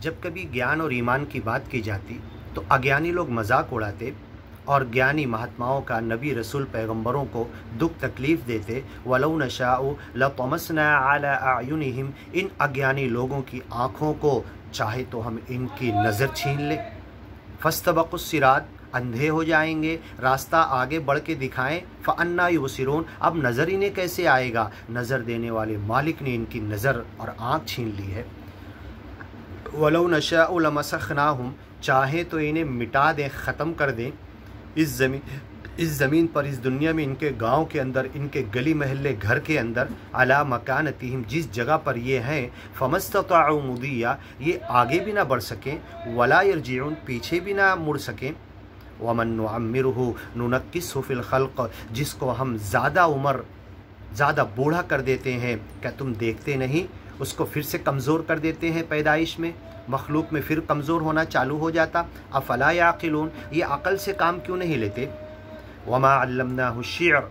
جب کبھی گیان اور ایمان کی بات کی جاتی تو اگیانی لوگ مذاق اڑاتے اور گیانی مہاتماؤں کا نبی رسول پیغمبروں کو دکھ تکلیف دیتے۔ وَلَوْ نَشَاءُ لَطَمَسْنَا عَلَىٰ أَعْيُنِهِمْ، ان اگیانی لوگوں کی آنکھوں کو چاہے تو ہم ان کی نظر چھین لیں۔ فَاسْتَبَقُوا الصِّرَاطَ، اندھے ہو جائیں گے، راستہ آگے بڑھ کے دکھائیں۔ فَأَنَّىٰ يُبْصِرُونَ، اب نظر انہیں کیسے آئے گا؟ نظر دینے والے مالک نے ان کی نظر اور آنکھ چھین لی ہے۔ وَلَوْ نَشَاءُ لَمَسَخْنَاهُمْ، چاہیں تو انہیں مٹا دیں، ختم کر دیں اس زمین پر، اس دنیا میں، ان کے گاؤں کے اندر، ان کے گلی محلے گھر کے اندر، عَلَىٰ مَكَانَتِهِمْ، جس جگہ پر یہ ہیں، فَمَا اسْتَطَاعُوا مُضِيًّا، یہ آگے بھی نہ بڑھ سکیں، وَلَا يَرْجِعُونَ، پیچھے بھی نہ مڑ سکیں۔ وَمَن نُعَمِّرْهُ نُنَكِّسْهُ فِي الْخَلْقِ، جس کو ہم زیادہ عمر، زیادہ بوڑھا کر دیتے ہیں، کیا تم دیکھتے نہیں؟ اس کو پھر سے کمزور کر دیتے ہیں پیدائش میں، مخلوق میں پھر کمزور ہونا چالو ہو جاتا۔ افلا یعقلون، یہ عقل سے کام کیوں نہیں لیتے؟ وما علمناہ الشعر،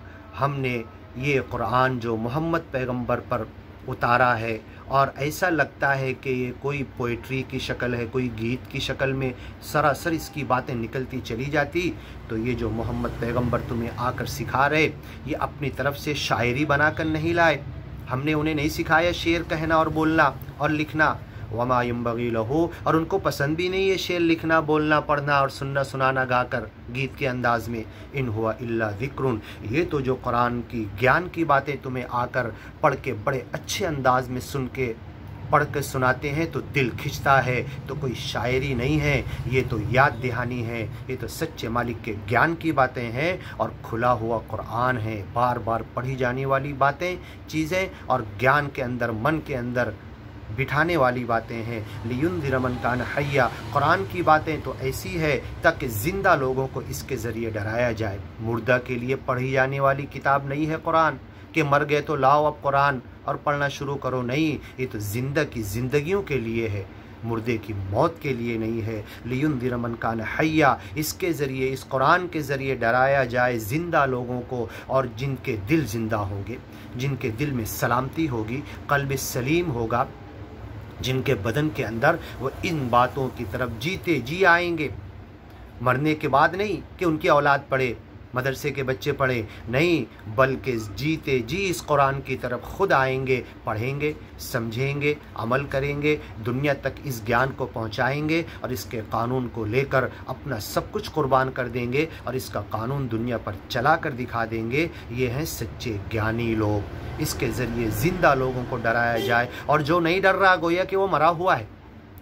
ہم نے یہ قرآن جو محمد پیغمبر پر اتارا ہے، اور ایسا لگتا ہے کہ یہ کوئی پوئٹری کی شکل ہے، کوئی گیت کی شکل میں سراسر اس کی باتیں نکلتی چلی جاتی، تو یہ جو محمد پیغمبر تمہیں آ کر سکھا رہے، یہ اپنی طرف سے شاعری بنا کر نہیں لائے، ہم نے انہیں نہیں سکھایا شعر کہنا اور بولنا اور لکھنا۔ وما ينبغي له، اور ان کو پسند بھی نہیں ہے شعر لکھنا، بولنا، پڑھنا اور سننا سنانا گا کر گیت کے انداز میں۔ ان ہوا الا ذکر، یہ تو جو قرآن کی گیان کی باتیں تمہیں آ کر پڑھ کے بڑے اچھے انداز میں سن کے پڑھ کے سناتے ہیں تو دل کھنچتا ہے، تو کوئی شاعری نہیں ہے، یہ تو یاد دہانی ہے، یہ تو سچے مالک کے گیان کی باتیں ہیں اور کھلا ہوا قرآن ہے، بار بار پڑھی جانے والی باتیں، چیزیں، اور گیان کے اندر، من کے اندر بٹھانے والی باتیں ہیں۔ لِيُنذِرَ مَن كَانَ حَيًّا، قرآن کی باتیں تو ایسی ہے تاکہ زندہ لوگوں کو اس کے ذریعے ڈرایا جائے۔ مردہ کے لیے پڑھی جانے والی کتاب نہیں ہے قرآن، کہ مر گئے تو لاؤ اب قرآن اور پڑھنا شروع کرو، نہیں، یہ تو زندہ کی زندگیوں کے لیے ہے، مردے کی موت کے لیے نہیں ہے۔ لِيُنذِرَ مَن كَانَ حَيًّا، اس کے ذریعے، اس قرآن کے ذریعے ڈرایا جائے زندہ لوگوں کو، اور جن کے دل زندہ ہوں گے، جن کے دل میں سلامتی ہوگی، قلب سلیم ہوگا، جن کے بدن کے اندر وہ ان باتوں کی طرف جیتے جی آئیں گے، مرنے کے بعد نہیں کہ ان کی اولاد پڑھے، مدرسے کے بچے پڑھیں، نہیں، بلکہ جیتے جی اس قرآن کی طرف خود آئیں گے، پڑھیں گے، سمجھیں گے، عمل کریں گے، دنیا تک اس گیان کو پہنچائیں گے، اور اس کے قانون کو لے کر اپنا سب کچھ قربان کر دیں گے، اور اس کا قانون دنیا پر چلا کر دکھا دیں گے۔ یہ ہیں سچے گیانی لوگ، اس کے ذریعے زندہ لوگوں کو ڈرایا جائے، اور جو نہیں ڈر رہا گویا کہ وہ مرا ہوا ہے۔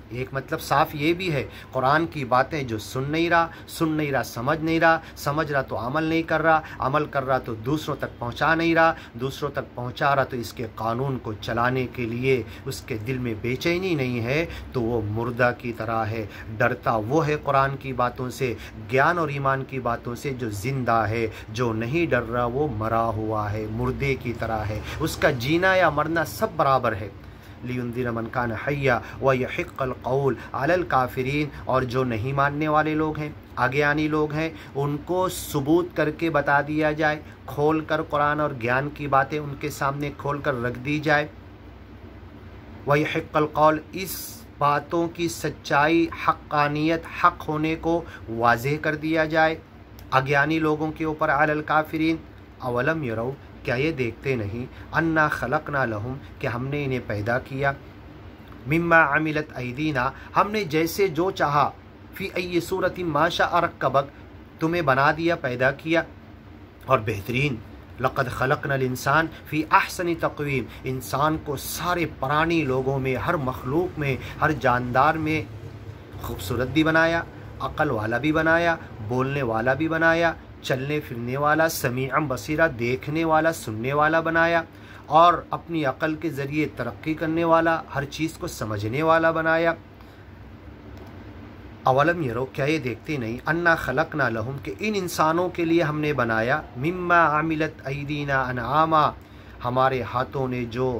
ایک مطلب صاف یہ بھی ہے، قرآن کی باتیں جو سن نہیں رہا، سمجھ رہا تو عمل نہیں کر رہا، عمل کر رہا تو دوسروں تک پہنچا نہیں رہا، دوسروں تک پہنچا رہا تو اس کے قانون کو چلانے کے لیے اس کے دل میں بے چینی نہیں ہے، تو وہ مردہ کی طرح ہے۔ ڈرتا وہ ہے قرآن کی باتوں سے، گیان اور ایمان کی باتوں سے جو زندہ ہے، جو نہیں ڈر رہا وہ مرا ہوا ہے، مردے کی طرح ہے، اس کا جینا یا مرنا سب برابر ہے۔ لِيُنذِرَ مَن كَانَ حَيًّا وَيَحِقَّ الْقَوْلُ عَلَى الْكَافِرِينَ، اور جو نہیں ماننے والے لوگ ہیں، اگیانی لوگ ہیں، ان کو ثبوت کر کے بتا دیا جائے، کھول کر قرآن اور گیان کی باتیں ان کے سامنے کھول کر رکھ دی جائے۔ وَيَحِقَّ الْقَوْلُ، اس باتوں کی سچائی، حقانیت، حق ہونے کو واضح کر دیا جائے اگیانی لوگوں کے اوپر، علی الکافرین۔ اولم یرو، کیا یہ دیکھتے نہیں، انا خلقنا لہم، کہ ہم نے انہیں پیدا کیا، مما عملت ایدینا، ہم نے جیسے جو چاہا، فی ای صورت ما شاء رکبک، تمہیں بنا دیا، پیدا کیا، اور بہترین، لقد خلقنا الانسان فی احسن تقویم، انسان کو سارے پرانی لوگوں میں، ہر مخلوق میں، ہر جاندار میں خوبصورت بھی بنایا، عقل والا بھی بنایا، بولنے والا بھی بنایا، چلنے پھرنے والا، سمیعا بصیرا، دیکھنے والا، سننے والا بنایا، اور اپنی عقل کے ذریعے ترقی کرنے والا، ہر چیز کو سمجھنے والا بنایا۔ اولم یرو، کیا یہ دیکھتے نہیں، انا خلقنا لہم، کہ ان انسانوں کے لیے ہم نے بنایا، مما عملت ایدینا انعاما، ہمارے ہاتھوں نے جو